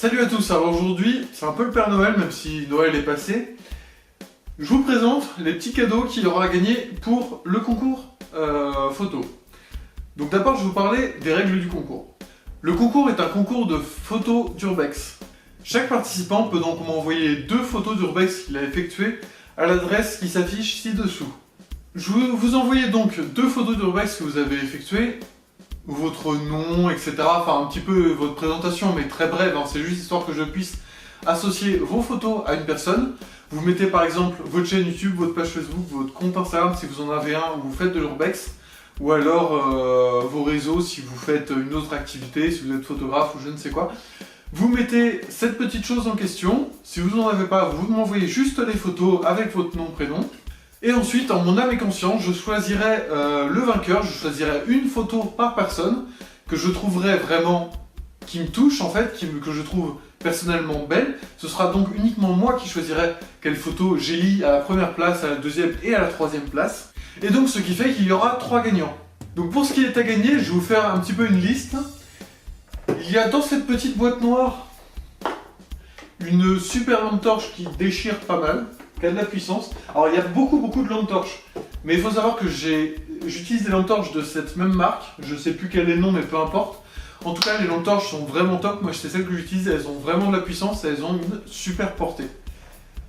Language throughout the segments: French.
Salut à tous, alors aujourd'hui c'est un peu le Père Noël même si Noël est passé. Je vous présente les petits cadeaux qu'il y aura à gagner pour le concours photo. Donc d'abord je vais vous parler des règles du concours. Le concours est un concours de photos d'urbex. Chaque participant peut donc m'envoyer 2 photos d'urbex qu'il a effectuées à l'adresse qui s'affiche ci-dessous. Je vais vous envoyer donc 2 photos d'urbex que vous avez effectuées, votre nom, etc. Enfin un petit peu votre présentation, mais très brève, hein. C'est juste histoire que je puisse associer vos photos à une personne. Vous mettez par exemple votre chaîne YouTube, votre page Facebook, votre compte Instagram si vous en avez un où vous faites de l'urbex, ou alors vos réseaux si vous faites une autre activité, si vous êtes photographe ou je ne sais quoi. Vous mettez cette petite chose en question. Si vous n'en avez pas, vous m'envoyez juste les photos avec votre nom, prénom. Et ensuite, en mon âme et conscience, je choisirai le vainqueur, je choisirai une photo par personne que je trouverai vraiment, qui me touche en fait, que je trouve personnellement belle. Ce sera donc uniquement moi qui choisirai quelle photo j'élis à la première place, à la deuxième et à la troisième place. Et donc ce qui fait qu'il y aura 3 gagnants. Donc pour ce qui est à gagner, je vais vous faire un petit peu une liste. Il y a dans cette petite boîte noire une super lampe torche qui déchire pas mal, qui a de la puissance. Alors il y a beaucoup de lampes torches, mais il faut savoir que j'utilise des lampes torches de cette même marque, je sais plus quel est le nom mais peu importe. En tout cas les lampes torches sont vraiment top, moi c'est celles que j'utilise, elles ont vraiment de la puissance et elles ont une super portée.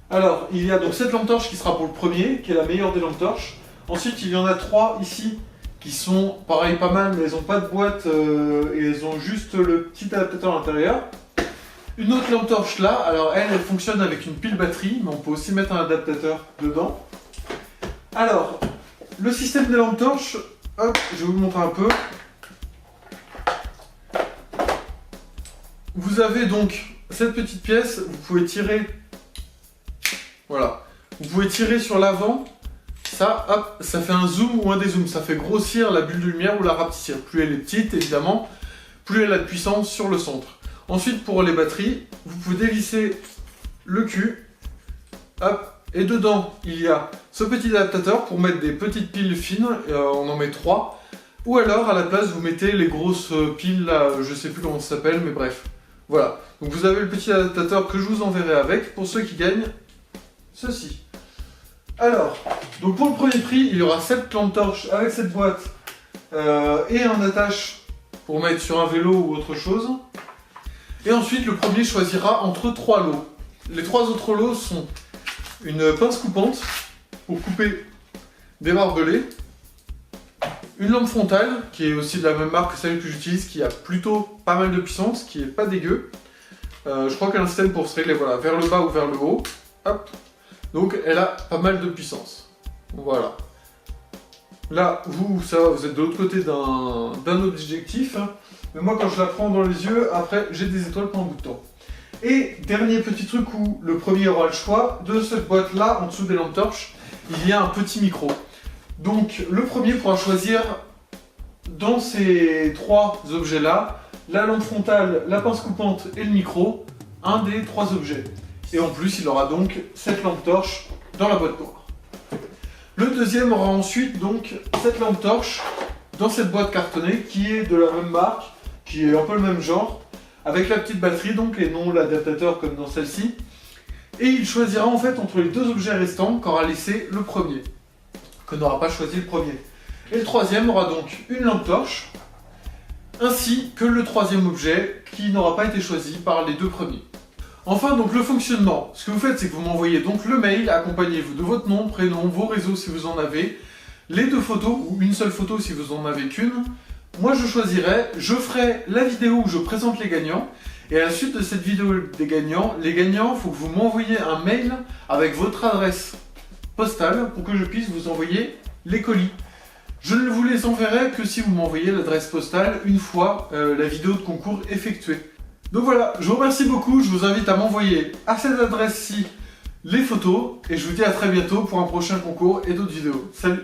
Alors il y a donc cette lampe torche qui sera pour le premier, qui est la meilleure des lampes torches. Ensuite il y en a 3 ici qui sont pareil pas mal, mais elles n'ont pas de boîte et elles ont juste le petit adaptateur à l'intérieur. Une autre lampe torche là, alors elle fonctionne avec une pile batterie, mais on peut aussi mettre un adaptateur dedans. Alors, le système des lampes torches, hop, je vais vous montrer un peu. Vous avez donc cette petite pièce, vous pouvez tirer, voilà, vous pouvez tirer sur l'avant, ça, hop, ça fait un zoom ou un dézoom, ça fait grossir la bulle de lumière ou la rapetisser. Plus elle est petite, évidemment, plus elle a de puissance sur le centre. Ensuite, pour les batteries, vous pouvez dévisser le cul, hop, et dedans, il y a ce petit adaptateur pour mettre des petites piles fines, on en met 3, ou alors, à la place, vous mettez les grosses piles, là, je sais plus comment ça s'appelle, mais bref, voilà. Donc vous avez le petit adaptateur que je vous enverrai avec, pour ceux qui gagnent ceci. Alors, donc pour le premier prix, il y aura 7 lampes torches avec cette boîte, et un attache pour mettre sur un vélo ou autre chose. Et ensuite, le premier choisira entre 3 lots. Les 3 autres lots sont une pince coupante pour couper des barbelés, une lampe frontale qui est aussi de la même marque que celle que j'utilise, qui a plutôt pas mal de puissance, qui est pas dégueu. Je crois qu'elle a un système pour se régler voilà, vers le bas ou vers le haut. Hop. Donc elle a pas mal de puissance. Voilà. Là, ça va, vous êtes de l'autre côté d'un objectif. Mais moi, quand je la prends dans les yeux, après, j'ai des étoiles pendant un bout de temps. Et dernier petit truc où le premier aura le choix, de cette boîte-là, en dessous des lampes torches, il y a un petit micro. Donc, le premier pourra choisir, dans ces 3 objets-là, la lampe frontale, la pince coupante et le micro, un des 3 objets. Et en plus, il aura donc cette lampe torche dans la boîte noire. Le deuxième aura ensuite donc cette lampe torche dans cette boîte cartonnée qui est de la même marque, qui est un peu le même genre, avec la petite batterie donc et non l'adaptateur comme dans celle-ci. Et il choisira en fait entre les 2 objets restants qu'aura laissé le premier, que n'aura pas choisi le premier. Et le troisième aura donc une lampe torche, ainsi que le troisième objet qui n'aura pas été choisi par les 2 premiers. Enfin donc le fonctionnement, ce que vous faites c'est que vous m'envoyez donc le mail accompagné de votre nom, prénom, vos réseaux si vous en avez, les 2 photos ou une seule photo si vous en avez qu'une. Moi je choisirai, je ferai la vidéo où je présente les gagnants et à la suite de cette vidéo des gagnants, les gagnants, il faut que vous m'envoyiez un mail avec votre adresse postale pour que je puisse vous envoyer les colis. Je ne vous les enverrai que si vous m'envoyez l'adresse postale une fois la vidéo de concours effectuée. Donc voilà, je vous remercie beaucoup, je vous invite à m'envoyer à cette adresse-ci les photos et je vous dis à très bientôt pour un prochain concours et d'autres vidéos. Salut!